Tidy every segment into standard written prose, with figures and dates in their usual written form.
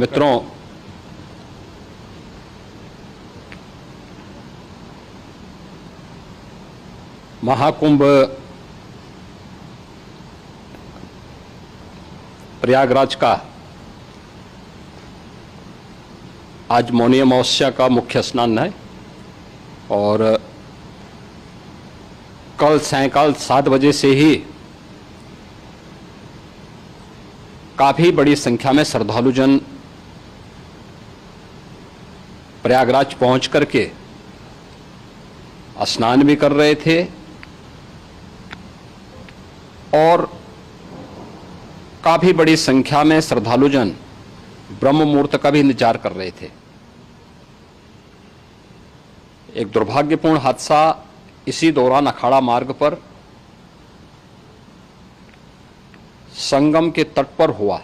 मित्रों, महाकुंभ प्रयागराज का आज मौनी अमावस्या का मुख्य स्नान है और कल सायंकाल 7 बजे से ही काफी बड़ी संख्या में श्रद्धालुजन प्रयागराज पहुंच करके स्नान भी कर रहे थे और काफी बड़ी संख्या में श्रद्धालुजन ब्रह्म मुहूर्त का भी इंतजार कर रहे थे। एक दुर्भाग्यपूर्ण हादसा इसी दौरान अखाड़ा मार्ग पर संगम के तट पर हुआ,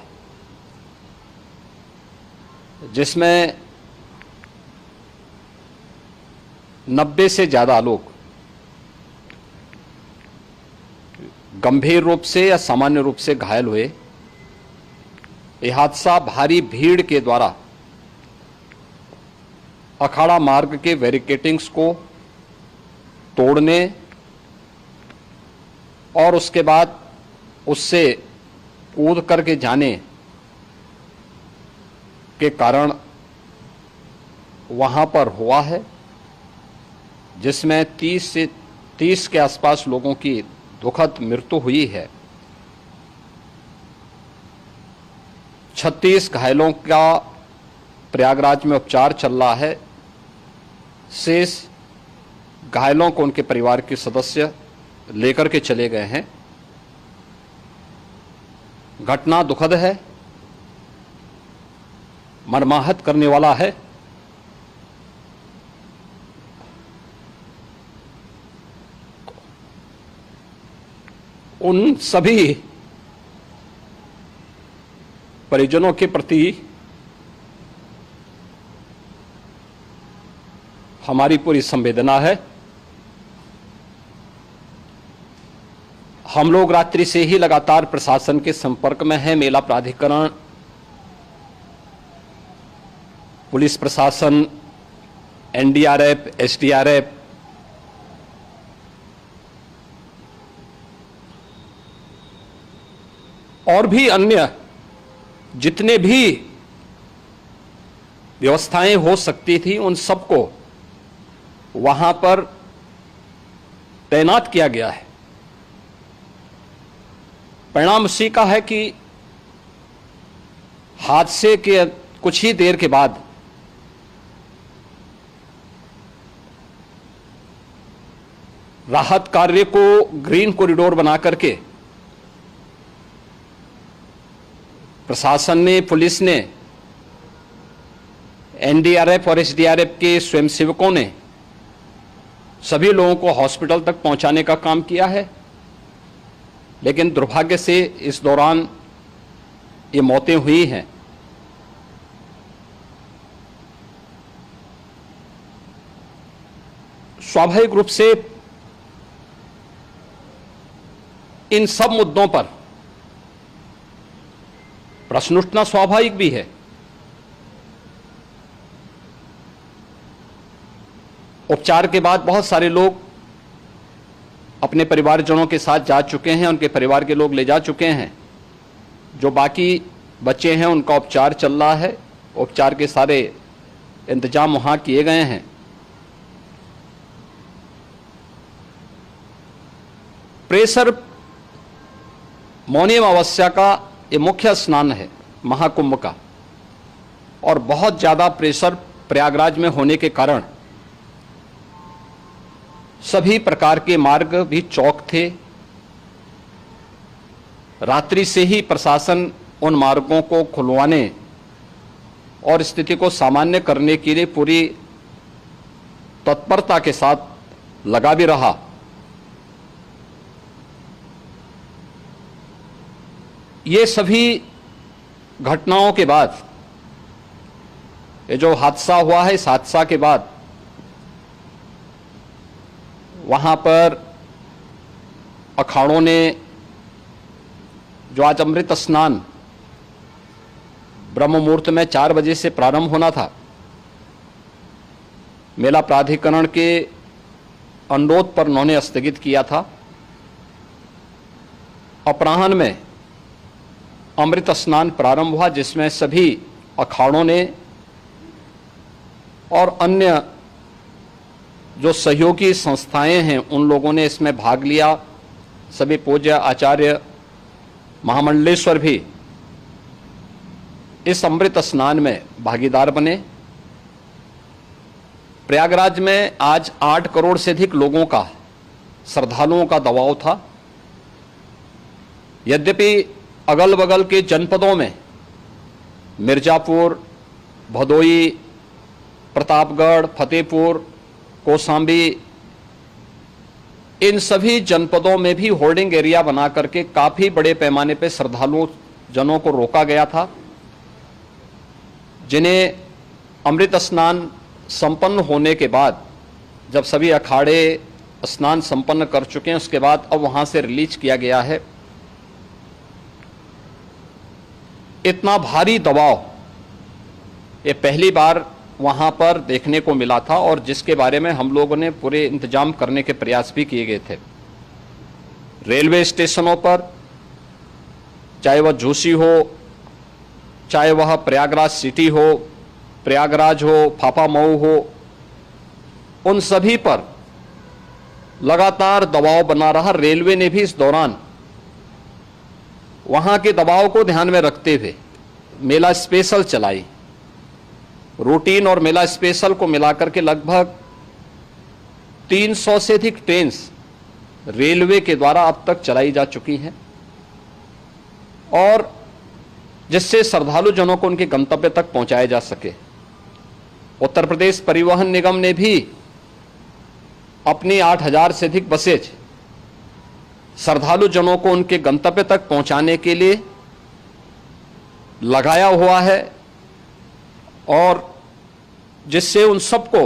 जिसमें 90 से ज्यादा लोग गंभीर रूप से या सामान्य रूप से घायल हुए। यह हादसा भारी भीड़ के द्वारा अखाड़ा मार्ग के बैरिकेडिंग्स को तोड़ने और उसके बाद उससे कूद करके जाने के कारण वहां पर हुआ है, जिसमें 30 के आसपास लोगों की दुखद मृत्यु हुई है। 36 घायलों का प्रयागराज में उपचार चल रहा है। शेष घायलों को उनके परिवार के सदस्य लेकर के चले गए हैं। घटना दुखद है, मर्माहत करने वाला है। उन सभी परिजनों के प्रति हमारी पूरी संवेदना है। हम लोग रात्रि से ही लगातार प्रशासन के संपर्क में हैं। मेला प्राधिकरण, पुलिस प्रशासन, एनडीआरएफ, एसडीआरएफ, और भी अन्य जितने भी व्यवस्थाएं हो सकती थी उन सबको वहां पर तैनात किया गया है। परिणाम उसी का है कि हादसे के कुछ ही देर के बाद राहत कार्य को ग्रीन कॉरिडोर बना करके प्रशासन ने, पुलिस ने, एनडीआरएफ और एसडीआरएफ के स्वयंसेवकों ने सभी लोगों को हॉस्पिटल तक पहुंचाने का काम किया है। लेकिन दुर्भाग्य से इस दौरान ये मौतें हुई हैं। स्वाभाविक रूप से इन सब मुद्दों पर प्रश्न उठना स्वाभाविक भी है। उपचार के बाद बहुत सारे लोग अपने परिवारजनों के साथ जा चुके हैं, उनके परिवार के लोग ले जा चुके हैं। जो बाकी बच्चे हैं उनका उपचार चल रहा है। उपचार के सारे इंतजाम वहां किए गए हैं। प्रेशर मौनी अमावस्या का ये मुख्य स्नान है महाकुंभ का, और बहुत ज्यादा प्रेशर प्रयागराज में होने के कारण सभी प्रकार के मार्ग भी चौक थे। रात्रि से ही प्रशासन उन मार्गों को खुलवाने और स्थिति को सामान्य करने के लिए पूरी तत्परता के साथ लगा भी रहा। ये सभी घटनाओं के बाद, ये जो हादसा हुआ है, इस हादसा के बाद वहां पर अखाड़ों ने जो आज अमृत स्नान ब्रह्म मुहूर्त में 4 बजे से प्रारंभ होना था। मेला प्राधिकरण के अनुरोध पर उन्होंने स्थगित किया था। अपराह्न में अमृत स्नान प्रारंभ हुआ, जिसमें सभी अखाड़ों ने और अन्य जो सहयोगी संस्थाएं हैं उन लोगों ने इसमें भाग लिया। सभी पूज्य आचार्य महामंडलेश्वर भी इस अमृत स्नान में भागीदार बने। प्रयागराज में आज 8 करोड़ से अधिक लोगों का, श्रद्धालुओं का दबाव था। यद्यपि अगल बगल के जनपदों में मिर्जापुर, भदोई, प्रतापगढ़, फतेहपुर, कौशाम्बी, इन सभी जनपदों में भी होर्डिंग एरिया बना करके काफी बड़े पैमाने पर श्रद्धालुओं जनों को रोका गया था, जिन्हें अमृत स्नान संपन्न होने के बाद, जब सभी अखाड़े स्नान संपन्न कर चुके हैं, उसके बाद अब वहां से रिलीज किया गया है। इतना भारी दबाव ये पहली बार वहां पर देखने को मिला था, और जिसके बारे में हम लोगों ने पूरे इंतजाम करने के प्रयास भी किए गए थे। रेलवे स्टेशनों पर, चाहे वह झूसी हो, चाहे वह प्रयागराज सिटी हो, प्रयागराज हो, फाफामऊ हो, उन सभी पर लगातार दबाव बना रहा। रेलवे ने भी इस दौरान वहां के दबाव को ध्यान में रखते हुए मेला स्पेशल चलाई। रूटीन और मेला स्पेशल को मिलाकर के लगभग 300 से अधिक ट्रेन रेलवे के द्वारा अब तक चलाई जा चुकी हैं, और जिससे श्रद्धालु जनों को उनके गंतव्य तक पहुंचाया जा सके। उत्तर प्रदेश परिवहन निगम ने भी अपनी 8000 से अधिक बसेज श्रद्धालु जनों को उनके गंतव्य तक पहुंचाने के लिए लगाया हुआ है, और जिससे उन सबको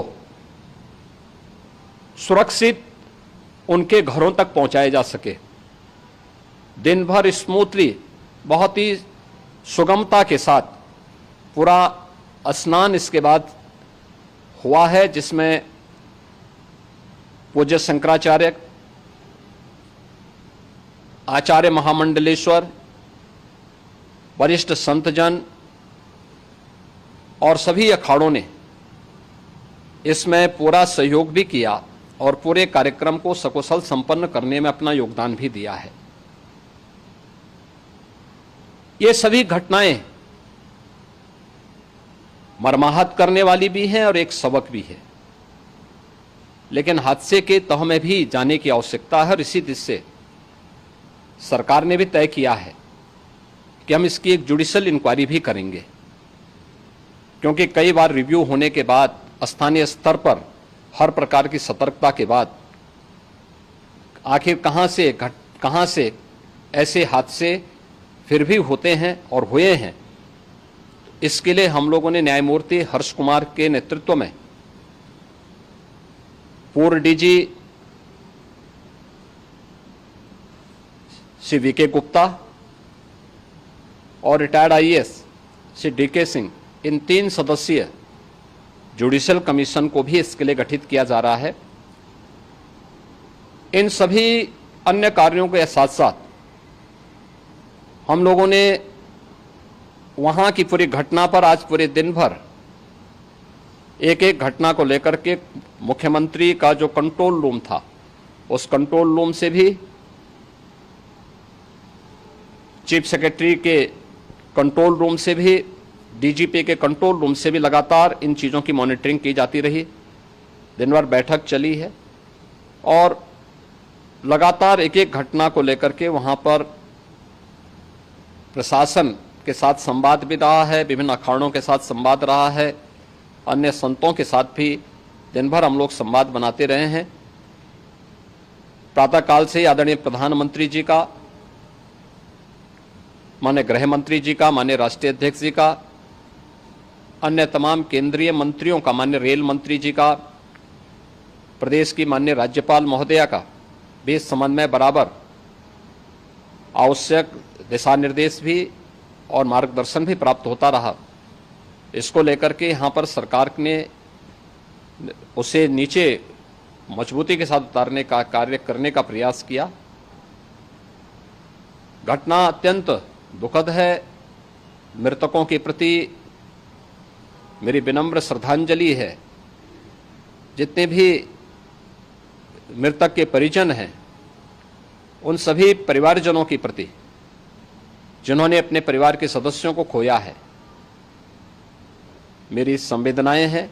सुरक्षित उनके घरों तक पहुंचाया जा सके। दिन भर स्मूथली, बहुत ही सुगमता के साथ पूरा स्नान इसके बाद हुआ है, जिसमें पूज्य शंकराचार्य, आचार्य महामंडलेश्वर, वरिष्ठ संतजन और सभी अखाड़ों ने इसमें पूरा सहयोग भी किया और पूरे कार्यक्रम को सकुशल संपन्न करने में अपना योगदान भी दिया है। ये सभी घटनाएं मर्माहत करने वाली भी हैं और एक सबक भी है, लेकिन हादसे के तह में भी जाने की आवश्यकता है, और इसी दिशा से सरकार ने भी तय किया है कि हम इसकी एक जुडिशियल इंक्वायरी भी करेंगे, क्योंकि कई बार रिव्यू होने के बाद स्थानीय स्तर पर हर प्रकार की सतर्कता के बाद आखिर कहां से ऐसे हादसे फिर भी होते हैं और हुए हैं। इसके लिए हम लोगों ने न्यायमूर्ति हर्ष कुमार के नेतृत्व में पूर्व डीजी श्री वीके गुप्ता और retired IAS Shri DK Singh, इन 3 सदस्यीय जुडिशियल कमीशन को भी इसके लिए गठित किया जा रहा है। इन सभी अन्य कार्यों के साथ साथ हम लोगों ने वहां की पूरी घटना पर आज पूरे दिन भर एक एक घटना को लेकर के मुख्यमंत्री का जो कंट्रोल रूम था, उस कंट्रोल रूम से भी, चीफ सेक्रेटरी के कंट्रोल रूम से भी, डीजीपी के कंट्रोल रूम से भी लगातार इन चीज़ों की मॉनिटरिंग की जाती रही। दिन भर बैठक चली है और लगातार एक एक घटना को लेकर के वहाँ पर प्रशासन के साथ संवाद भी रहा है, विभिन्न अखाड़ों के साथ संवाद रहा है, अन्य संतों के साथ भी दिन भर हम लोग संवाद बनाते रहे हैं। प्रातःकाल से आदरणीय प्रधानमंत्री जी का, माननीय गृह मंत्री जी का, माननीय राष्ट्रीय अध्यक्ष जी का, अन्य तमाम केंद्रीय मंत्रियों का, माननीय रेल मंत्री जी का, प्रदेश की माननीय राज्यपाल महोदया का भी इस संबंध में बराबर आवश्यक दिशा निर्देश भी और मार्गदर्शन भी प्राप्त होता रहा। इसको लेकर के यहाँ पर सरकार ने उसे नीचे मजबूती के साथ उतारने का कार्य करने का प्रयास किया। घटना अत्यंत दुखद है। मृतकों के प्रति मेरी विनम्र श्रद्धांजलि है। जितने भी मृतक के परिजन हैं, उन सभी परिवारजनों के प्रति जिन्होंने अपने परिवार के सदस्यों को खोया है, मेरी संवेदनाएं हैं।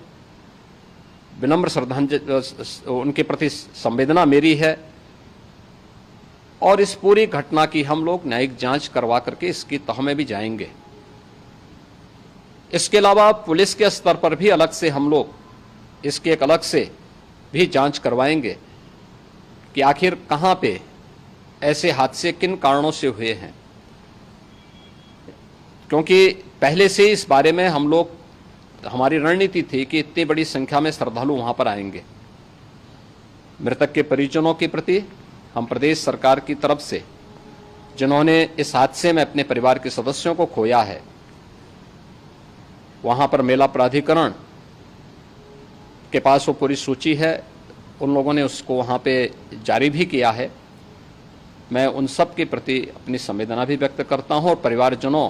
विनम्र श्रद्धांजलि उनके प्रति संवेदना मेरी है। और इस पूरी घटना की हम लोग न्यायिक जांच करवा करके इसकी तह में भी जाएंगे। इसके अलावा पुलिस के स्तर पर भी अलग से हम लोग इसके एक अलग से भी जांच करवाएंगे कि आखिर कहां पे ऐसे हादसे किन कारणों से हुए हैं, क्योंकि पहले से इस बारे में हम लोग, हमारी रणनीति थी कि इतनी बड़ी संख्या में श्रद्धालु वहां पर आएंगे। मृतक के परिजनों के प्रति हम प्रदेश सरकार की तरफ से, जिन्होंने इस हादसे में अपने परिवार के सदस्यों को खोया है, वहां पर मेला प्राधिकरण के पास वो पूरी सूची है, उन लोगों ने उसको वहां पे जारी भी किया है। मैं उन सब के प्रति अपनी संवेदना भी व्यक्त करता हूं और परिवारजनों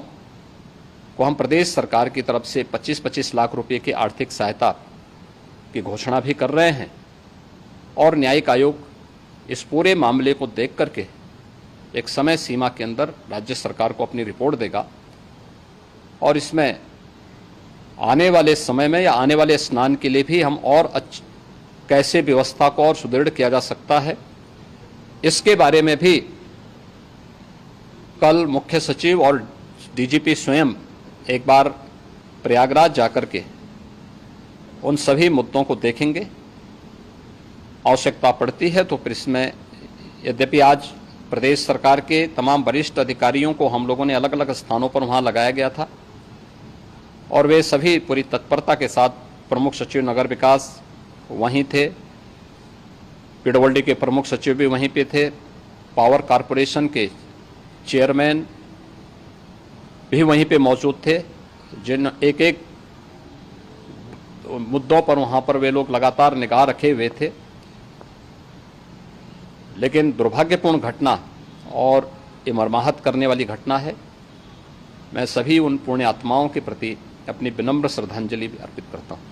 को हम प्रदेश सरकार की तरफ से 25-25 लाख रुपए की आर्थिक सहायता की घोषणा भी कर रहे हैं। और न्यायिक आयोग इस पूरे मामले को देख करके एक समय सीमा के अंदर राज्य सरकार को अपनी रिपोर्ट देगा और इसमें आने वाले समय में या आने वाले स्नान के लिए भी हम और कैसे व्यवस्था को और सुदृढ़ किया जा सकता है, इसके बारे में भी कल मुख्य सचिव और डीजीपी स्वयं एक बार प्रयागराज जाकर के उन सभी मुद्दों को देखेंगे। आवश्यकता पड़ती है तो फिर इसमें, यद्यपि आज प्रदेश सरकार के तमाम वरिष्ठ अधिकारियों को हम लोगों ने अलग अलग स्थानों पर वहां लगाया गया था और वे सभी पूरी तत्परता के साथ, प्रमुख सचिव नगर विकास वहीं थे, पीडब्ल्यूडी के प्रमुख सचिव भी वहीं पे थे, पावर कारपोरेशन के चेयरमैन भी वहीं पे मौजूद थे, जिन एक एक मुद्दों पर वहां पर वे लोग लगातार निगाह रखे हुए थे। लेकिन दुर्भाग्यपूर्ण घटना और ये मर्माहत करने वाली घटना है। मैं सभी उन पुण्य आत्माओं के प्रति अपनी विनम्र श्रद्धांजलि भी अर्पित करता हूँ।